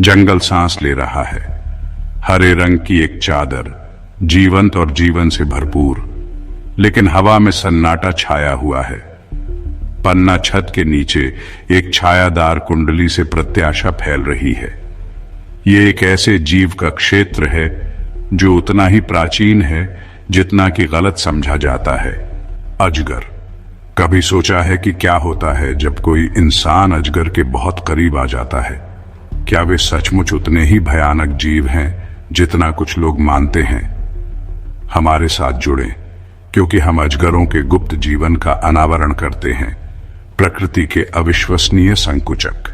जंगल सांस ले रहा है, हरे रंग की एक चादर, जीवंत और जीवन से भरपूर। लेकिन हवा में सन्नाटा छाया हुआ है। पन्ना छत के नीचे एक छायादार कुंडली से प्रत्याशा फैल रही है। ये एक ऐसे जीव का क्षेत्र है जो उतना ही प्राचीन है जितना कि गलत समझा जाता है। अजगर। कभी सोचा है कि क्या होता है जब कोई इंसान अजगर के बहुत करीब आ जाता है? क्या वे सचमुच उतने ही भयानक जीव हैं जितना कुछ लोग मानते हैं? हमारे साथ जुड़ें, क्योंकि हम अजगरों के गुप्त जीवन का अनावरण करते हैं, प्रकृति के अविश्वसनीय संकुचक।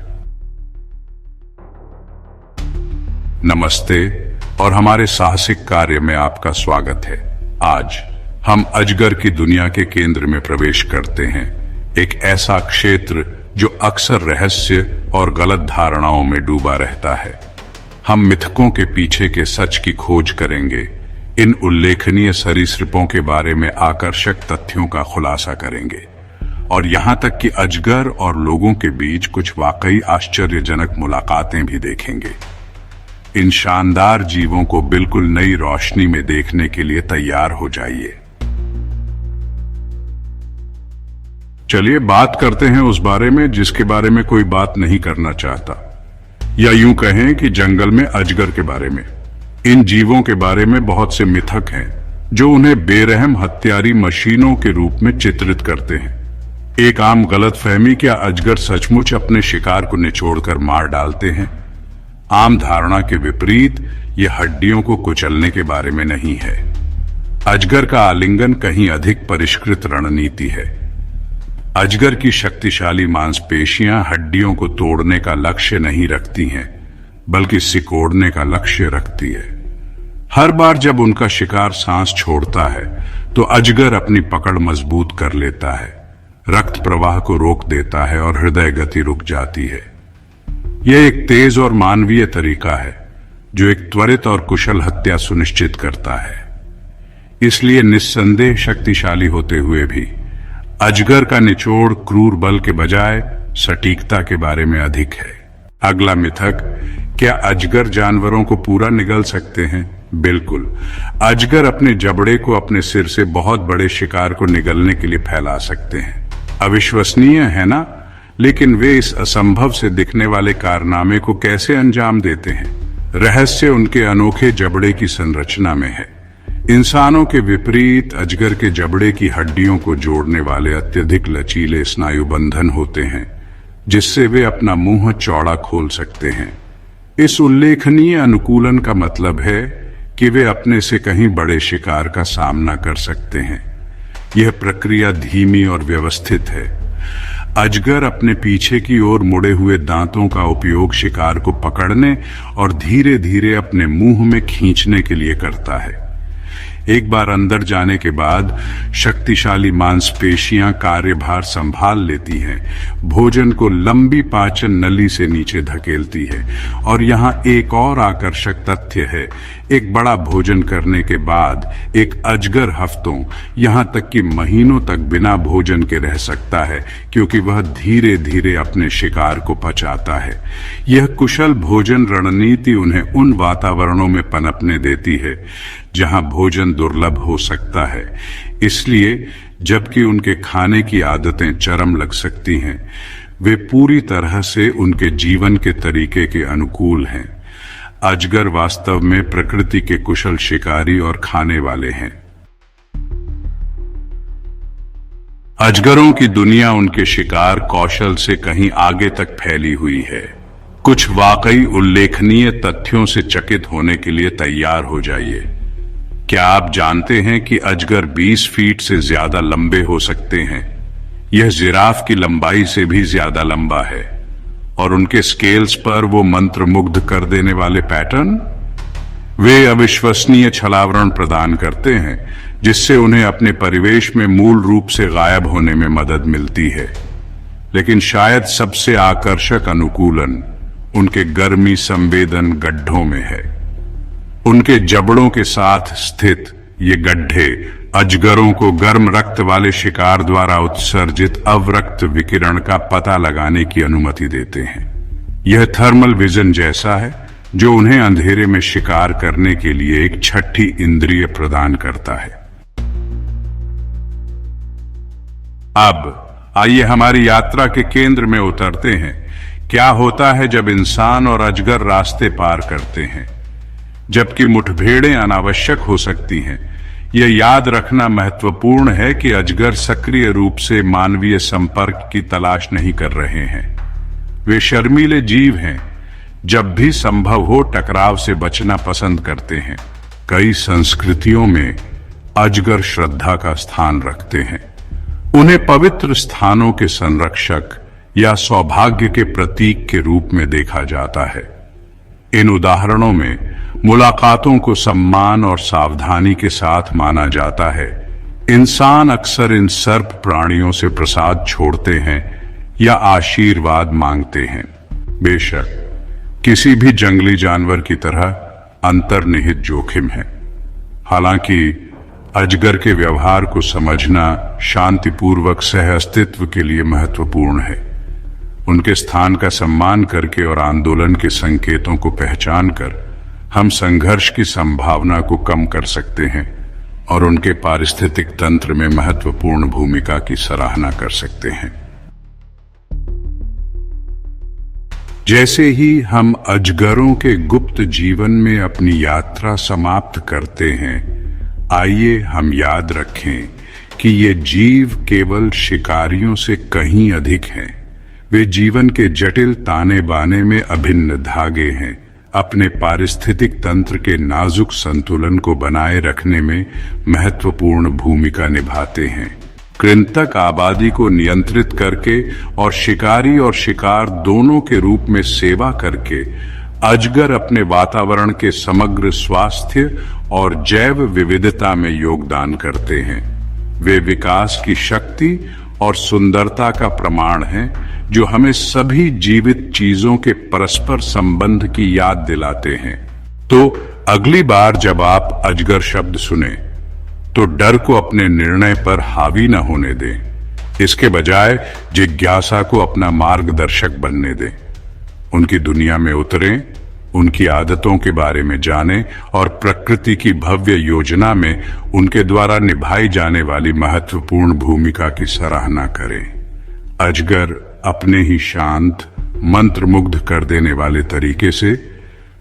नमस्ते और हमारे साहसिक कार्य में आपका स्वागत है। आज हम अजगर की दुनिया के केंद्र में प्रवेश करते हैं, एक ऐसा क्षेत्र जो अक्सर रहस्य और गलत धारणाओं में डूबा रहता है। हम मिथकों के पीछे के सच की खोज करेंगे, इन उल्लेखनीय सरीसृपों के बारे में आकर्षक तथ्यों का खुलासा करेंगे और यहां तक कि अजगर और लोगों के बीच कुछ वाकई आश्चर्यजनक मुलाकातें भी देखेंगे। इन शानदार जीवों को बिल्कुल नई रोशनी में देखने के लिए तैयार हो जाइए। चलिए बात करते हैं उस बारे में जिसके बारे में कोई बात नहीं करना चाहता, या यूं कहें कि जंगल में अजगर के बारे में। इन जीवों के बारे में बहुत से मिथक हैं जो उन्हें बेरहम हत्यारी मशीनों के रूप में चित्रित करते हैं। एक आम गलतफहमी, क्या अजगर सचमुच अपने शिकार को निचोड़कर मार डालते हैं? आम धारणा के विपरीत ये हड्डियों को कुचलने के बारे में नहीं है। अजगर का आलिंगन कहीं अधिक परिष्कृत रणनीति है। अजगर की शक्तिशाली मांसपेशियां हड्डियों को तोड़ने का लक्ष्य नहीं रखती हैं, बल्कि सिकोड़ने का लक्ष्य रखती है। हर बार जब उनका शिकार सांस छोड़ता है तो अजगर अपनी पकड़ मजबूत कर लेता है, रक्त प्रवाह को रोक देता है और हृदय गति रुक जाती है। यह एक तेज और मानवीय तरीका है जो एक त्वरित और कुशल हत्या सुनिश्चित करता है। इसलिए निस्संदेह शक्तिशाली होते हुए भी अजगर का निचोड़ क्रूर बल के बजाय सटीकता के बारे में अधिक है। अगला मिथक, क्या अजगर जानवरों को पूरा निगल सकते हैं? बिल्कुल। अजगर अपने जबड़े को अपने सिर से बहुत बड़े शिकार को निगलने के लिए फैला सकते हैं। अविश्वसनीय है ना? लेकिन वे इस असंभव से दिखने वाले कारनामे को कैसे अंजाम देते हैं? रहस्य उनके अनोखे जबड़े की संरचना में है। इंसानों के विपरीत अजगर के जबड़े की हड्डियों को जोड़ने वाले अत्यधिक लचीले स्नायु बंधन होते हैं, जिससे वे अपना मुंह चौड़ा खोल सकते हैं। इस उल्लेखनीय अनुकूलन का मतलब है कि वे अपने से कहीं बड़े शिकार का सामना कर सकते हैं। यह प्रक्रिया धीमी और व्यवस्थित है। अजगर अपने पीछे की ओर मुड़े हुए दांतों का उपयोग शिकार को पकड़ने और धीरे धीरे अपने मुंह में खींचने के लिए करता है। एक बार अंदर जाने के बाद शक्तिशाली मांसपेशियां कार्यभार संभाल लेती हैं, भोजन को लंबी पाचन नली से नीचे धकेलती है। और यहाँ एक और आकर्षक तथ्य है, एक बड़ा भोजन करने के बाद एक अजगर हफ्तों, यहाँ तक कि महीनों तक बिना भोजन के रह सकता है, क्योंकि वह धीरे धीरे अपने शिकार को पचाता है। यह कुशल भोजन रणनीति उन्हें उन वातावरणों में पनपने देती है जहां भोजन दुर्लभ हो सकता है। इसलिए जबकि उनके खाने की आदतें चरम लग सकती हैं, वे पूरी तरह से उनके जीवन के तरीके के अनुकूल हैं। अजगर वास्तव में प्रकृति के कुशल शिकारी और खाने वाले हैं। अजगरों की दुनिया उनके शिकार कौशल से कहीं आगे तक फैली हुई है। कुछ वाकई उल्लेखनीय तथ्यों से चकित होने के लिए तैयार हो जाइए। क्या आप जानते हैं कि अजगर 20 फीट से ज्यादा लंबे हो सकते हैं? यह जिराफ की लंबाई से भी ज्यादा लंबा है। और उनके स्केल्स पर वो मंत्रमुग्ध कर देने वाले पैटर्न, वे अविश्वसनीय छलावरण प्रदान करते हैं, जिससे उन्हें अपने परिवेश में मूल रूप से गायब होने में मदद मिलती है। लेकिन शायद सबसे आकर्षक अनुकूलन उनके गर्मी संवेदन गड्ढों में है। उनके जबड़ों के साथ स्थित ये गड्ढे अजगरों को गर्म रक्त वाले शिकार द्वारा उत्सर्जित अवरक्त विकिरण का पता लगाने की अनुमति देते हैं। यह थर्मल विजन जैसा है जो उन्हें अंधेरे में शिकार करने के लिए एक छठी इंद्रिय प्रदान करता है। अब आइए हमारी यात्रा के केंद्र में उतरते हैं। क्या होता है जब इंसान और अजगर रास्ते पार करते हैं? जबकि मुठभेड़ें अनावश्यक हो सकती हैं, यह याद रखना महत्वपूर्ण है कि अजगर सक्रिय रूप से मानवीय संपर्क की तलाश नहीं कर रहे हैं। वे शर्मीले जीव हैं, जब भी संभव हो टकराव से बचना पसंद करते हैं। कई संस्कृतियों में अजगर श्रद्धा का स्थान रखते हैं। उन्हें पवित्र स्थानों के संरक्षक या सौभाग्य के प्रतीक के रूप में देखा जाता है। इन उदाहरणों में मुलाकातों को सम्मान और सावधानी के साथ माना जाता है। इंसान अक्सर इन सर्प प्राणियों से प्रसाद छोड़ते हैं या आशीर्वाद मांगते हैं। बेशक किसी भी जंगली जानवर की तरह अंतर्निहित जोखिम है। हालांकि अजगर के व्यवहार को समझना शांतिपूर्वक सह अस्तित्व के लिए महत्वपूर्ण है। उनके स्थान का सम्मान करके और आंदोलन के संकेतों को पहचान कर हम संघर्ष की संभावना को कम कर सकते हैं और उनके पारिस्थितिक तंत्र में महत्वपूर्ण भूमिका की सराहना कर सकते हैं। जैसे ही हम अजगरों के गुप्त जीवन में अपनी यात्रा समाप्त करते हैं, आइए हम याद रखें कि ये जीव केवल शिकारियों से कहीं अधिक हैं। वे जीवन के जटिल ताने बाने में अभिन्न धागे हैं। अपने पारिस्थितिक तंत्र के नाजुक संतुलन को बनाए रखने में महत्वपूर्ण भूमिका निभाते हैं। कृंतक आबादी को नियंत्रित करके और शिकार दोनों के रूप में सेवा करके अजगर अपने वातावरण के समग्र स्वास्थ्य और जैव विविधता में योगदान करते हैं। वे विकास की शक्ति और सुंदरता का प्रमाण हैं, जो हमें सभी जीवित चीजों के परस्पर संबंध की याद दिलाते हैं। तो अगली बार जब आप अजगर शब्द सुने तो डर को अपने निर्णय पर हावी न होने दें। इसके बजाय जिज्ञासा को अपना मार्गदर्शक बनने दें। उनकी दुनिया में उतरें, उनकी आदतों के बारे में जानें और प्रकृति की भव्य योजना में उनके द्वारा निभाई जाने वाली महत्वपूर्ण भूमिका की सराहना करें। अजगर अपने ही शांत, मंत्रमुग्ध कर देने वाले तरीके से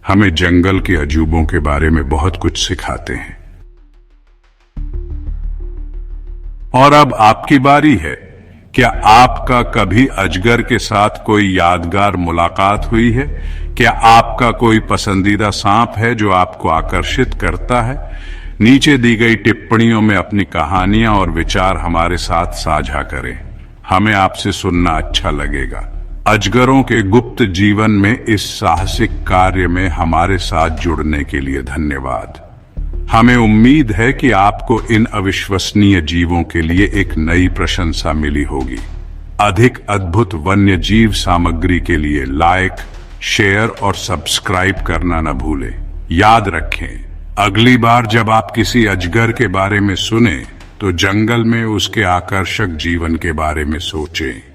हमें जंगल के अजूबों के बारे में बहुत कुछ सिखाते हैं। और अब आपकी बारी है। क्या आपका कभी अजगर के साथ कोई यादगार मुलाकात हुई है? क्या आपका कोई पसंदीदा सांप है जो आपको आकर्षित करता है? नीचे दी गई टिप्पणियों में अपनी कहानियां और विचार हमारे साथ साझा करें। हमें आपसे सुनना अच्छा लगेगा। अजगरों के गुप्त जीवन में इस साहसिक कार्य में हमारे साथ जुड़ने के लिए धन्यवाद। हमें उम्मीद है कि आपको इन अविश्वसनीय जीवों के लिए एक नई प्रशंसा मिली होगी। अधिक अद्भुत वन्य जीव सामग्री के लिए लाइक, शेयर और सब्सक्राइब करना न भूलें। याद रखें, अगली बार जब आप किसी अजगर के बारे में सुने तो जंगल में उसके आकर्षक जीवन के बारे में सोचें।